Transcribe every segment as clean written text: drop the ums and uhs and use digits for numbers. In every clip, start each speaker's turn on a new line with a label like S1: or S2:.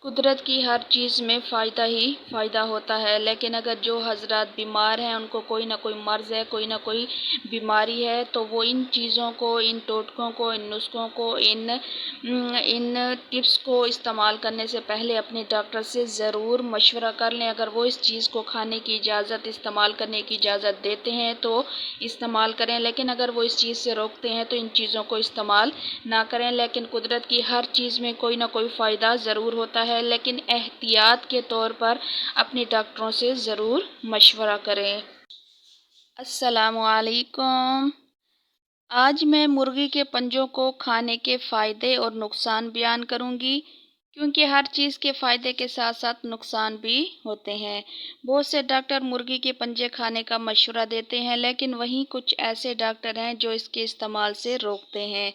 S1: قدرت کی ہر چیز میں فائدہ ہی فائدہ ہوتا ہے، لیکن اگر جو حضرات بیمار ہیں ان کو کوئی نہ کوئی مرض ہے، کوئی نہ کوئی بیماری ہے، تو وہ ان چیزوں کو، ان ٹوٹکوں کو، ان نسخوں کو، ان ٹپس کو استعمال کرنے سے پہلے اپنے ڈاکٹر سے ضرور مشورہ کر لیں۔ اگر وہ اس چیز کو کھانے کی اجازت، استعمال کرنے کی اجازت دیتے ہیں تو استعمال کریں، لیکن اگر وہ اس چیز سے روکتے ہیں تو ان چیزوں کو استعمال نہ کریں۔ لیکن قدرت کی ہر چیز میں کوئی نہ کوئی فائدہ ضرور ہوتا ہے، لیکن احتیاط کے طور پر اپنے ڈاکٹروں سے ضرور مشورہ کریں۔ السلام علیکم۔ آج میں مرغی کے پنجوں کو کھانے کے فائدے اور نقصان بیان کروں گی، کیونکہ ہر چیز کے فائدے کے ساتھ ساتھ نقصان بھی ہوتے ہیں۔ بہت سے ڈاکٹر مرغی کے پنجے کھانے کا مشورہ دیتے ہیں، لیکن وہیں کچھ ایسے ڈاکٹر ہیں جو اس کے استعمال سے روکتے ہیں۔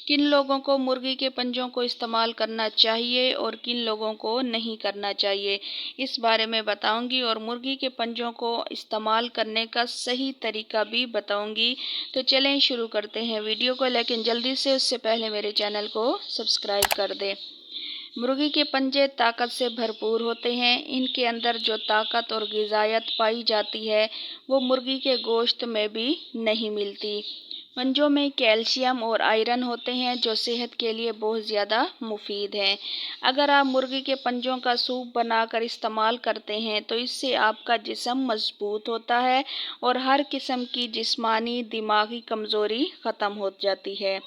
S1: کن لوگوں کو مرغی کے پنجوں کو استعمال کرنا چاہیے اور کن لوگوں کو نہیں کرنا چاہیے، اس بارے میں بتاؤں گی، اور مرغی کے پنجوں کو استعمال کرنے کا صحیح طریقہ بھی بتاؤں گی۔ تو چلیں شروع کرتے ہیں ویڈیو کو، لیکن جلدی سے اس سے پہلے میرے چینل کو سبسکرائب کر دیں۔ مرغی کے پنجے طاقت سے بھرپور ہوتے ہیں۔ ان کے اندر جو طاقت اور غذائیت پائی جاتی ہے وہ مرغی کے گوشت میں بھی نہیں ملتی۔ پنجوں میں کیلشیم اور آئرن ہوتے ہیں جو صحت کے لیے بہت زیادہ مفید ہیں۔ اگر آپ مرغی کے پنجوں کا سوپ بنا کر استعمال کرتے ہیں تو اس سے آپ کا جسم مضبوط ہوتا ہے اور ہر قسم کی جسمانی، دماغی کمزوری ختم ہو جاتی ہے۔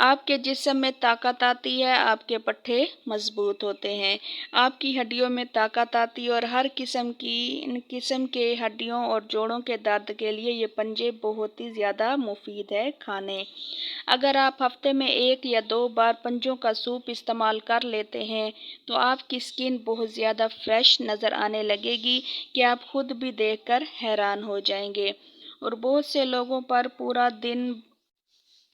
S1: آپ کے جسم میں طاقت آتی ہے، آپ کے پٹھے مضبوط ہوتے ہیں، آپ کی ہڈیوں میں طاقت آتی ہے اور ہر قسم کے ہڈیوں اور جوڑوں کے درد کے لیے یہ پنجے بہت ہی زیادہ مفید ہے کھانے۔ اگر آپ ہفتے میں 1 یا 2 بار پنجوں کا سوپ استعمال کر لیتے ہیں تو آپ کی سکن بہت زیادہ فریش نظر آنے لگے گی کہ آپ خود بھی دیکھ کر حیران ہو جائیں گے۔ اور بہت سے لوگوں پر پورا دن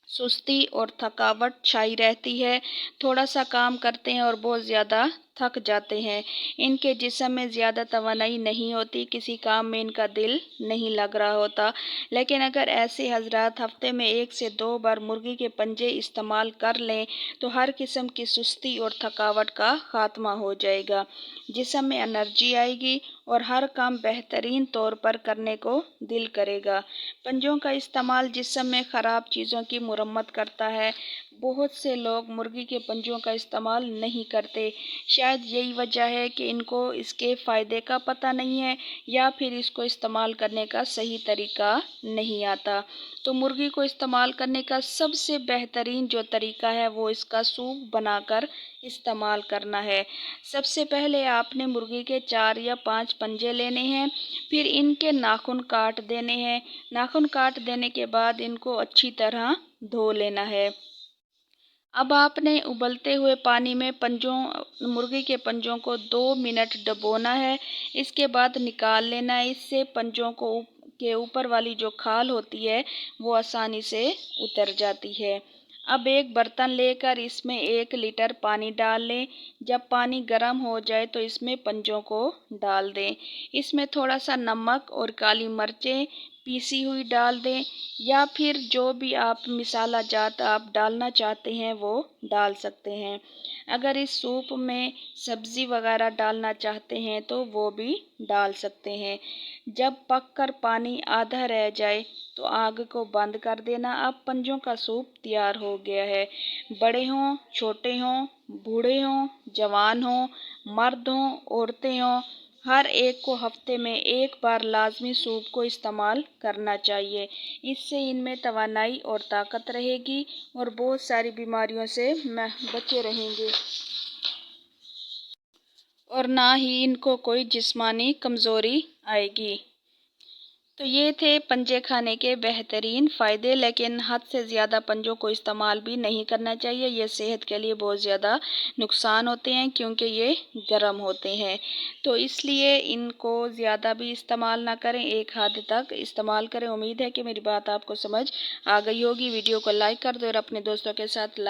S1: سستی اور تھکاوٹ چھائی رہتی ہے، تھوڑا سا کام کرتے ہیں اور بہت زیادہ تھک جاتے ہیں، ان کے جسم میں زیادہ توانائی نہیں ہوتی، کسی کام میں ان کا دل نہیں لگ رہا ہوتا۔ لیکن اگر ایسے حضرات ہفتے میں 1 سے 2 بار مرغی کے پنجے استعمال کر لیں تو ہر قسم کی سستی اور تھکاوٹ کا خاتمہ ہو جائے گا، جسم میں انرجی آئے گی اور ہر کام بہترین طور پر کرنے کو دل کرے گا۔ پنجوں کا استعمال جسم میں خراب چیزوں کی مرمت کرتا ہے۔ بہت سے لوگ مرغی کے پنجوں کا استعمال نہیں کرتے، شاید یہی وجہ ہے کہ ان کو اس کے فائدے کا پتہ نہیں ہے یا پھر اس کو استعمال کرنے کا صحیح طریقہ نہیں آتا۔ تو مرغی کو استعمال کرنے کا سب سے بہترین جو طریقہ ہے وہ اس کا سوپ بنا کر استعمال کرنا ہے۔ سب سے پہلے آپ نے مرغی کے 4 یا 5 پنجے لینے ہیں، پھر ان کے ناخن کاٹ دینے ہیں۔ ناخن کاٹ دینے کے بعد ان کو اچھی طرح دھو لینا ہے۔ اب آپ نے ابلتے ہوئے پانی میں مرغی کے پنجوں کو 2 منٹ ڈبونا ہے، اس کے بعد نکال لینا ہے۔ اس سے پنجوں کے اوپر والی جو کھال ہوتی ہے وہ آسانی سے اتر جاتی ہے۔ اب ایک برتن لے کر اس میں 1 لیٹر پانی ڈال لیں۔ جب پانی گرم ہو جائے تو اس میں پنجوں کو ڈال دیں۔ اس میں تھوڑا سا نمک اور کالی مرچیں پیسی ہوئی ڈال دیں، یا پھر جو بھی آپ مصالحہ جات آپ ڈالنا چاہتے ہیں وہ ڈال سکتے ہیں۔ اگر اس سوپ میں سبزی وغیرہ ڈالنا چاہتے ہیں تو وہ بھی ڈال سکتے ہیں۔ جب پک کر پانی آدھا رہ جائے تو آگ کو بند کر دینا۔ اب پنجوں کا سوپ تیار ہو گیا ہے۔ بڑے ہوں، چھوٹے ہوں، بوڑھے ہوں، جوان ہوں، مرد ہوں، عورتیں ہوں، ہر ایک کو ہفتے میں 1 بار لازمی سوپ کو استعمال کرنا چاہیے۔ اس سے ان میں توانائی اور طاقت رہے گی اور بہت ساری بیماریوں سے بچے رہیں گے، اور نہ ہی ان کو کوئی جسمانی کمزوری آئے گی۔ تو یہ تھے پنجے کھانے کے بہترین فائدے، لیکن حد سے زیادہ پنجوں کو استعمال بھی نہیں کرنا چاہیے، یہ صحت کے لیے بہت زیادہ نقصان ہوتے ہیں کیونکہ یہ گرم ہوتے ہیں۔ تو اس لیے ان کو زیادہ بھی استعمال نہ کریں، ایک حد تک استعمال کریں۔ امید ہے کہ میری بات آپ کو سمجھ آ گئی ہوگی۔ ویڈیو کو لائک کر دیں اور اپنے دوستوں کے ساتھ